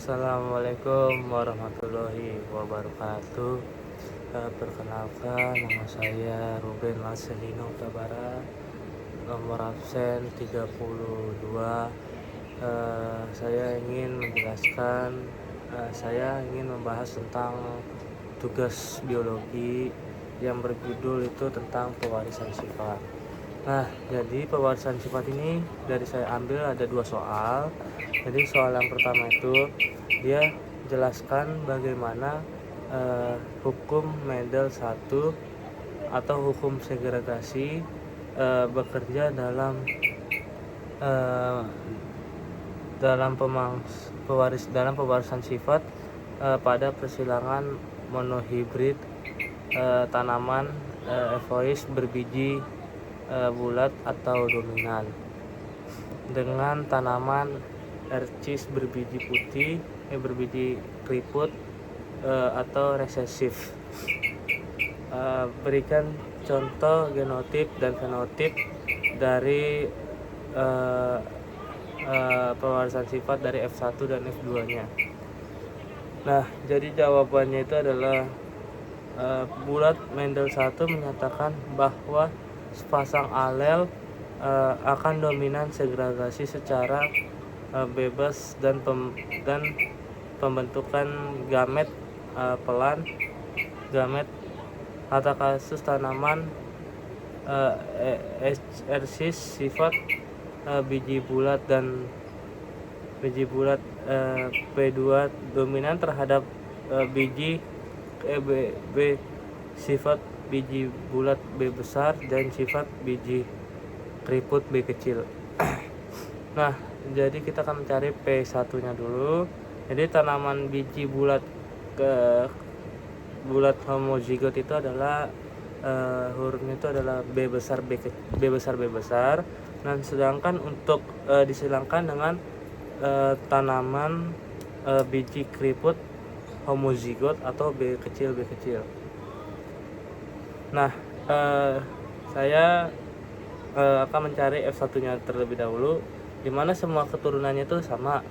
Assalamualaikum warahmatullahi wabarakatuh. Perkenalkan, nama saya Ruben Marcelino Tabara, nomor absen 32. Saya ingin membahas tentang tugas biologi yang berjudul itu tentang pewarisan sifat. Nah, jadi pewarisan sifat ini dari saya ambil ada 2 soal. Jadi soal yang pertama itu dia jelaskan bagaimana hukum Mendel 1 atau hukum segregasi bekerja dalam eh, pewarisan sifat pada persilangan monohibrid tanaman evois berbiji bulat atau dominan dengan tanaman ercis berbiji putih, berbiji keriput atau resesif. Berikan contoh genotip dan fenotip dari pewarisan sifat dari F1 dan F2-nya. Nah, jadi jawabannya itu adalah bulat Mendel 1 menyatakan bahwa sepasang alel akan dominan segregasi secara bebas dan pembentukan gamet pelan. Gamet kata kasus tanaman ercis sifat biji bulat P2 dominan terhadap biji B sifat biji bulat B besar dan sifat biji keriput B kecil. Nah, jadi kita akan mencari P1-nya dulu. Jadi tanaman biji bulat homozigot itu adalah hurufnya itu adalah B besar B besar. Dan sedangkan untuk disilangkan dengan tanaman biji keriput homozigot atau B kecil. Nah, saya akan mencari F1-nya terlebih dahulu, di mana semua keturunannya itu sama.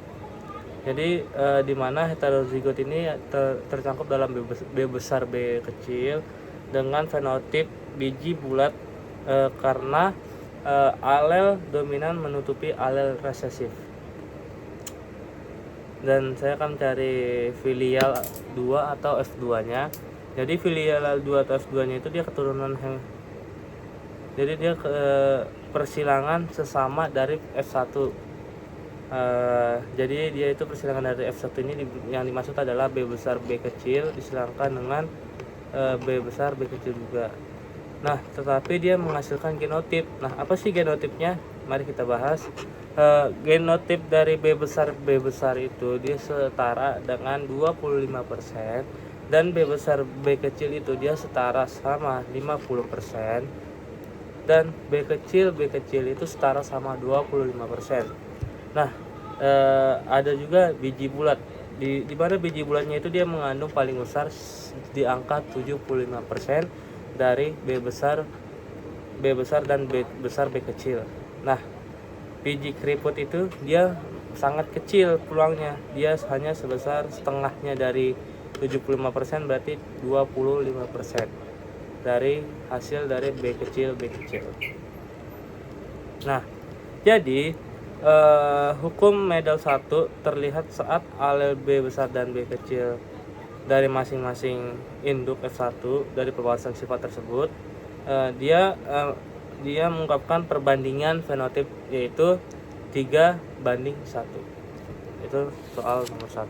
Jadi di mana heterozigot ini tercakup dalam B besar B kecil dengan fenotip biji bulat karena alel dominan menutupi alel resesif. Dan saya akan mencari filial 2 atau F2-nya. Jadi filial 2 atau F2-nya itu dia keturunan jadi dia persilangan sesama dari F1. Jadi dia itu persilangan dari F1 ini yang dimaksud adalah B besar B kecil disilangkan dengan B besar B kecil juga. Nah, tetapi dia menghasilkan genotip. Nah, apa sih genotipnya? Mari kita bahas. Genotip dari B besar itu dia setara dengan 25% dan B besar B kecil itu dia setara sama 50%. Dan B kecil itu setara sama 25%. Nah, ada juga biji bulat. Di mana biji bulatnya itu dia mengandung paling besar di angka 75% dari B besar dan B besar B kecil. Nah, biji keriput itu dia sangat kecil peluangnya. Dia hanya sebesar setengahnya dari 75%, berarti 25% dari hasil dari B kecil. Nah, jadi hukum Mendel 1 terlihat saat alel B besar dan B kecil dari masing-masing induk F1 dari pewarisan sifat tersebut dia mengungkapkan perbandingan fenotip yaitu 3:1. Itu soal nomor 1.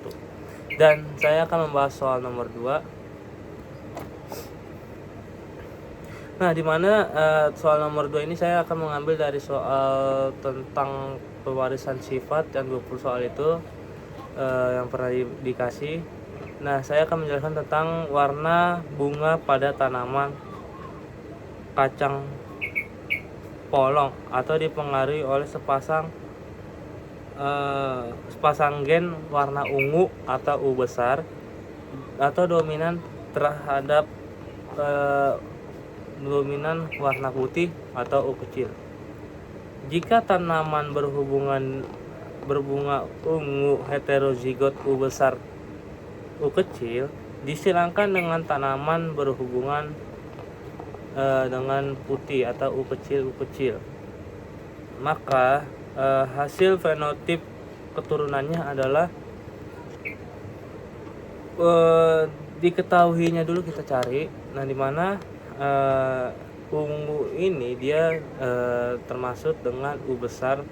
Dan saya akan membahas soal nomor 2. Nah, di mana soal nomor 2 ini saya akan mengambil dari soal tentang pewarisan sifat yang 20 soal itu yang pernah dikasih. Nah, saya akan menjelaskan tentang warna bunga pada tanaman kacang polong atau dipengaruhi oleh sepasang gen warna ungu atau U besar atau dominan terhadap dominan warna putih atau U kecil. Jika tanaman berhubungan berbunga ungu heterozigot U besar U kecil disilangkan dengan tanaman berhubungan dengan putih atau U kecil, maka hasil fenotip keturunannya adalah diketahuinya dulu kita cari. Nah, dimana ungu ini dia termasuk dengan U besar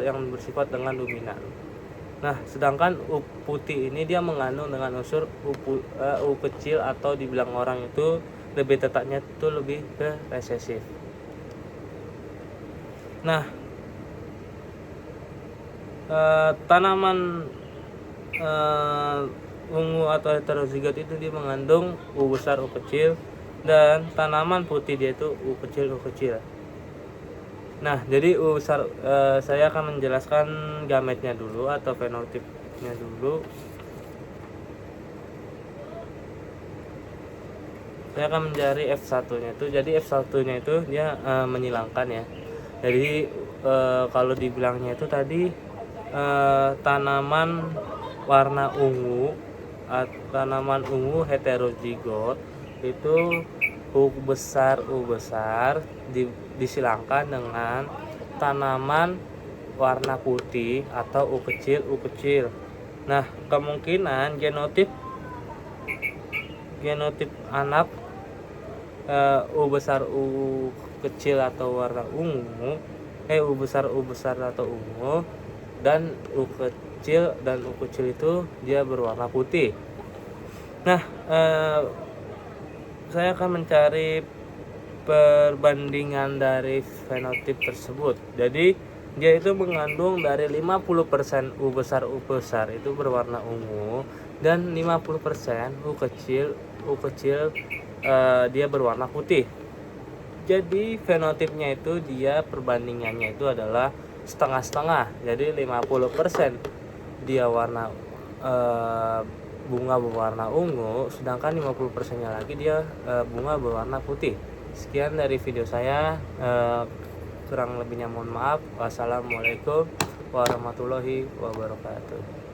yang bersifat dengan dominan. Nah, sedangkan U putih ini dia mengandung dengan unsur U kecil, atau dibilang orang itu lebih tetatnya itu lebih ke resesif. Nah, tanaman ungu atau heterozigot itu dia mengandung U besar U kecil, dan tanaman putih dia itu U kecil. Nah, jadi saya akan menjelaskan gametnya dulu atau fenotipnya dulu. Saya akan mencari F1-nya itu. Jadi F1-nya itu dia menyilangkan ya. Jadi kalau dibilangnya itu tadi tanaman warna ungu, tanaman ungu heterozigot itu U besar disilangkan dengan tanaman warna putih atau U kecil. Nah, kemungkinan genotip anak U besar U kecil atau warna ungu, U besar atau ungu, dan U kecil itu dia berwarna putih. Nah, saya akan mencari perbandingan dari fenotip tersebut. Jadi dia itu mengandung dari 50% U besar itu berwarna ungu, dan 50% U kecil dia berwarna putih. Jadi fenotipnya itu dia perbandingannya itu adalah setengah-setengah. Jadi 50% dia warna bunga berwarna ungu, sedangkan 50%-nya lagi dia bunga berwarna putih. Sekian dari video saya, kurang lebihnya mohon maaf. Wassalamualaikum warahmatullahi wabarakatuh.